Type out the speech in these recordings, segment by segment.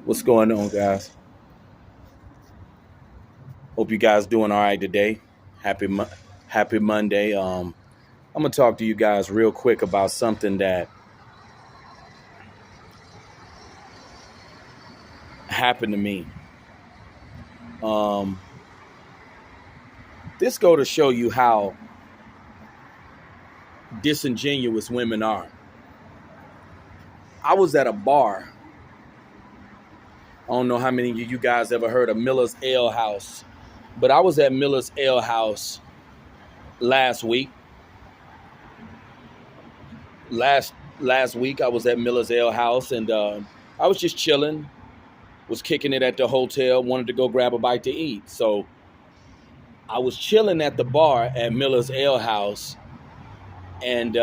What's going on, guys? Hope you guys doing all right today. Happy Mo- Happy Monday. I'm gonna talk to you guys real quick about something that happened to me. Um, this go to show you how disingenuous women are. I was at a bar. I don't know how many of you guys ever heard of Miller's Ale House, but I was at Miller's Ale House last week. Last week I was at Miller's Ale House and I was just chilling, was kicking it at the hotel, wanted to go grab a bite to eat. So I was chilling at the bar at Miller's Ale House, and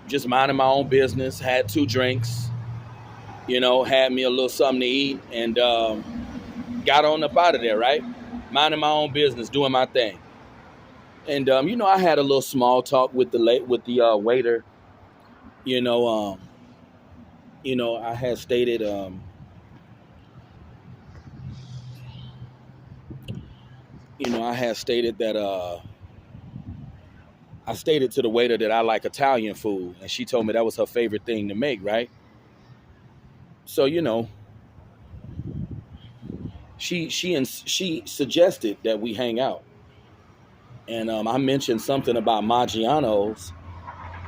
just minding my own business. Had two drinks, had me a little something to eat, and got on up out of there. Right, minding my own business, doing my thing. And I had a little small talk with the waiter. You know, um, I had stated. I had stated that I stated to the waiter that I like Italian food, and she told me that was her favorite thing to make, right? So she suggested that we hang out, and I mentioned something about Maggiano's,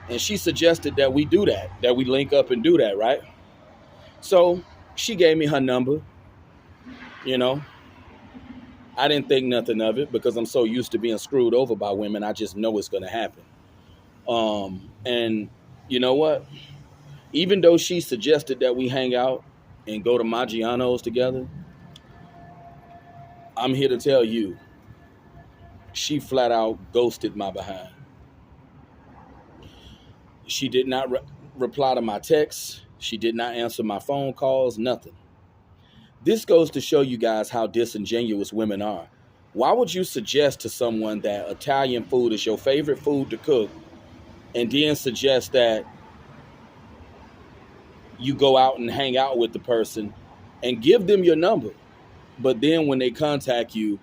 and she suggested that we do that we link up and do that, right? So she gave me her number. You know, I didn't think nothing of it because I'm so used to being screwed over by women. I just know it's going to happen. And you know what? Even though she suggested that we hang out and go to Maggiano's together, I'm here to tell you, she flat out ghosted my behind. She did not reply to my texts. She did not answer my phone calls, nothing. This goes to show you guys how disingenuous women are. Why would you suggest to someone that Italian food is your favorite food to cook and then suggest that you go out and hang out with the person and give them your number? But then when they contact you,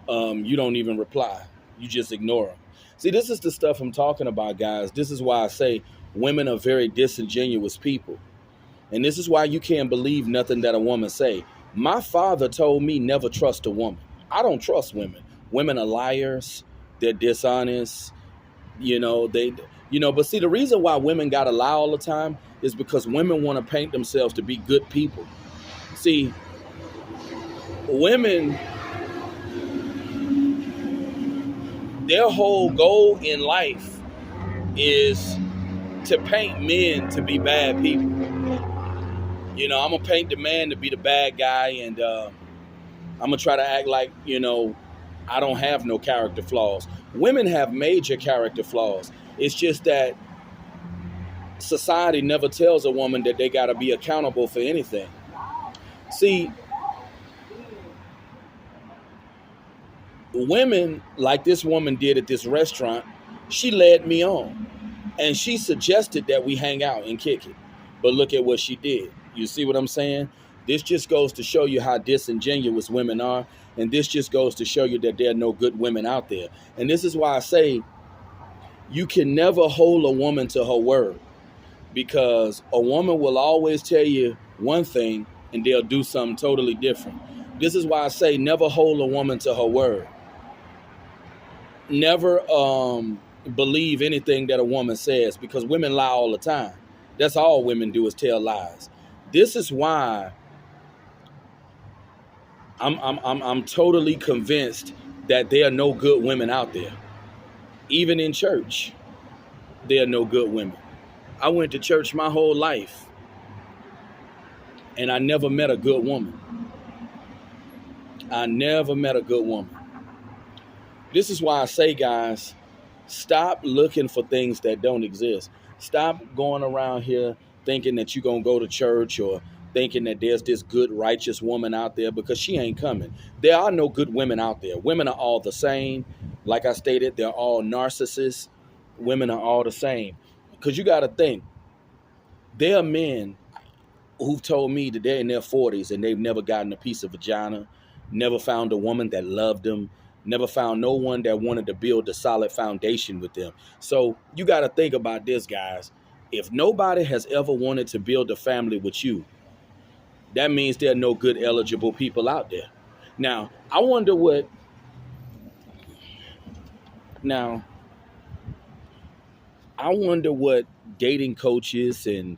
you don't even reply. You just ignore them. See, this is the stuff I'm talking about, guys. This is why I say women are very disingenuous people. And this is why you can't believe nothing that a woman say. My father told me never trust a woman. I don't trust women. Women are liars. They're dishonest. But see, the reason why women got to lie all the time is because women want to paint themselves to be good people. See, women, their whole goal in life is to paint men to be bad people. I'm going to paint the man to be the bad guy, and I'm going to try to act like, I don't have no character flaws. Women have major character flaws. It's just that society never tells a woman that they got to be accountable for anything. See, women, like this woman did at this restaurant, she led me on. And she suggested that we hang out and kick it. But look at what she did. You see what I'm saying? This just goes to show you how disingenuous women are. And this just goes to show you that there are no good women out there. And this is why I say you can never hold a woman to her word. Because a woman will always tell you one thing and they'll do something totally different. This is why I say never hold a woman to her word. Never believe anything that a woman says, because women lie all the time. That's all women do is tell lies. This is why I'm totally convinced that there are no good women out there. Even in church, there are no good women. I went to church my whole life, and I never met a good woman. I never met a good woman. This is why I say, guys, stop looking for things that don't exist. Stop going around here thinking that you're going to go to church or thinking that there's this good, righteous woman out there, because she ain't coming. There are no good women out there. Women are all the same. Like I stated, they're all narcissists. Women are all the same. Because you got to think, there are men who've told me that they're in their 40s and they've never gotten a piece of vagina, never found a woman that loved them, never found no one that wanted to build a solid foundation with them. So you got to think about this, guys. If nobody has ever wanted to build a family with you, that means there are no good eligible people out there. Now, I wonder what dating coaches and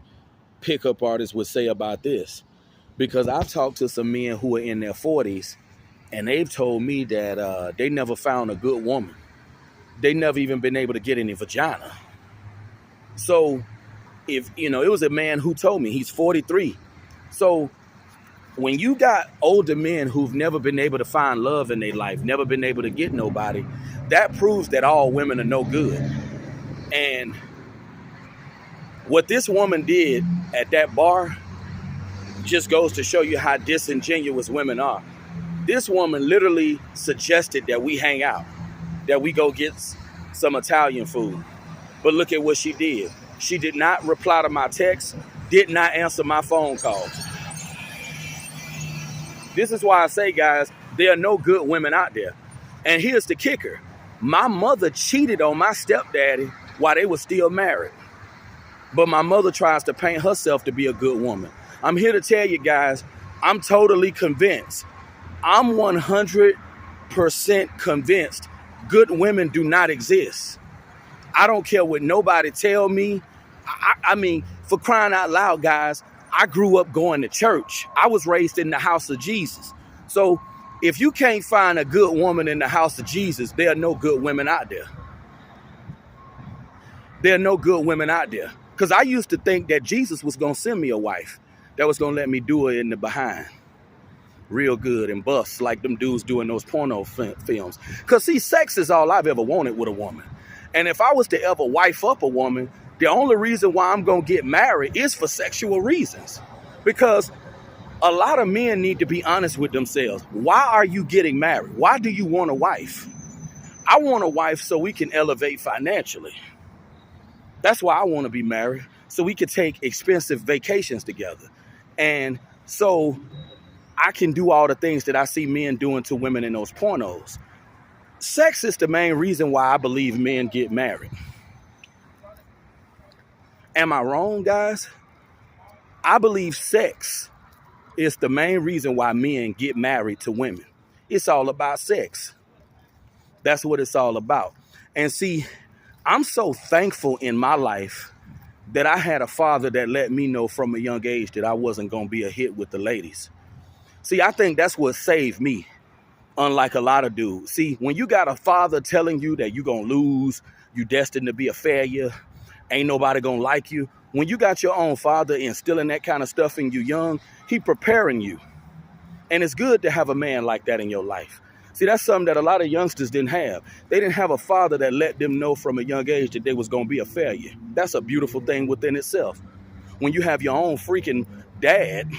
pickup artists would say about this. Because I've talked to some men who are in their 40s, and they've told me that they never found a good woman. They never even been able to get any vagina. So, it was a man who told me, he's 43. So, when you got older men who've never been able to find love in their life, never been able to get nobody, that proves that all women are no good. And what this woman did at that bar just goes to show you how disingenuous women are. This woman literally suggested that we hang out, that we go get some Italian food. But look at what she did. She did not reply to my text, did not answer my phone calls. This is why I say, guys, there are no good women out there. And here's the kicker. My mother cheated on my stepdaddy while they were still married. But my mother tries to paint herself to be a good woman. I'm here to tell you guys, I'm totally convinced. I'm 100% convinced good women do not exist. I don't care what nobody tell me. I mean, for crying out loud, guys, I grew up going to church. I was raised in the house of Jesus. So if you can't find a good woman in the house of Jesus, there are no good women out there. There are no good women out there. Because I used to think that Jesus was going to send me a wife that was going to let me do it in the behind. Real good and bust like them dudes doing those porno films. Because see, sex is all I've ever wanted with a woman. And if I was to ever wife up a woman, the only reason why I'm going to get married is for sexual reasons. Because a lot of men need to be honest with themselves. Why are you getting married? Why do you want a wife? I want a wife so we can elevate financially. That's why I want to be married, so we can take expensive vacations together. And so I can do all the things that I see men doing to women in those pornos. Sex is the main reason why I believe men get married. Am I wrong, guys? I believe sex is the main reason why men get married to women. It's all about sex. That's what it's all about. And see, I'm so thankful in my life that I had a father that let me know from a young age that I wasn't going to be a hit with the ladies. See, I think that's what saved me, unlike a lot of dudes. See, when you got a father telling you that you're going to lose, you're destined to be a failure, ain't nobody going to like you. When you got your own father instilling that kind of stuff in you young, he preparing you. And it's good to have a man like that in your life. See, that's something that a lot of youngsters didn't have. They didn't have a father that let them know from a young age that they was going to be a failure. That's a beautiful thing within itself. When you have your own freaking dad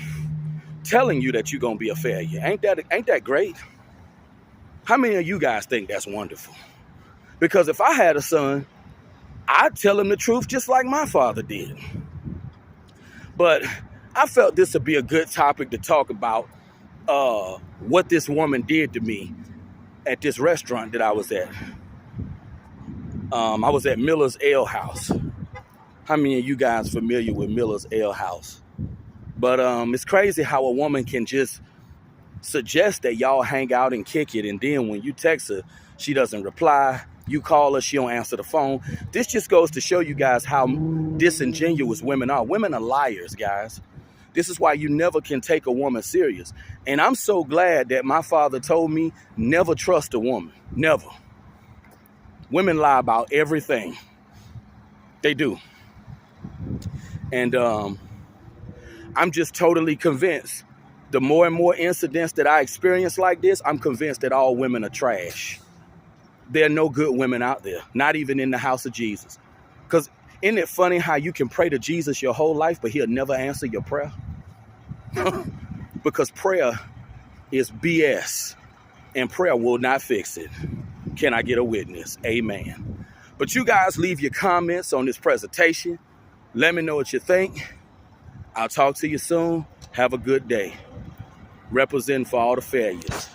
telling you that you're going to be a failure. Ain't that great? How many of you guys think that's wonderful? Because if I had a son, I'd tell him the truth just like my father did. But I felt this would be a good topic to talk about what this woman did to me at this restaurant that I was at. I was at Miller's Ale House. How many of you guys familiar with Miller's Ale House? But it's crazy how a woman can just suggest that y'all hang out and kick it, and then when you text her, she doesn't reply. You call her, she don't answer the phone. This just goes to show you guys how disingenuous women are. Women are liars, guys. This is why you never can take a woman serious. And I'm so glad that my father told me never trust a woman. Never. Women lie about everything. They do. And I'm just totally convinced. The more and more incidents that I experience like this, I'm convinced that all women are trash. There are no good women out there, not even in the house of Jesus. Because isn't it funny how you can pray to Jesus your whole life, but he'll never answer your prayer? Because prayer is BS, and prayer will not fix it. Can I get a witness? Amen. But But you guys leave your comments on this presentation. Let me know what you think. I'll talk to you soon. Have a good day. Representing for all the failures.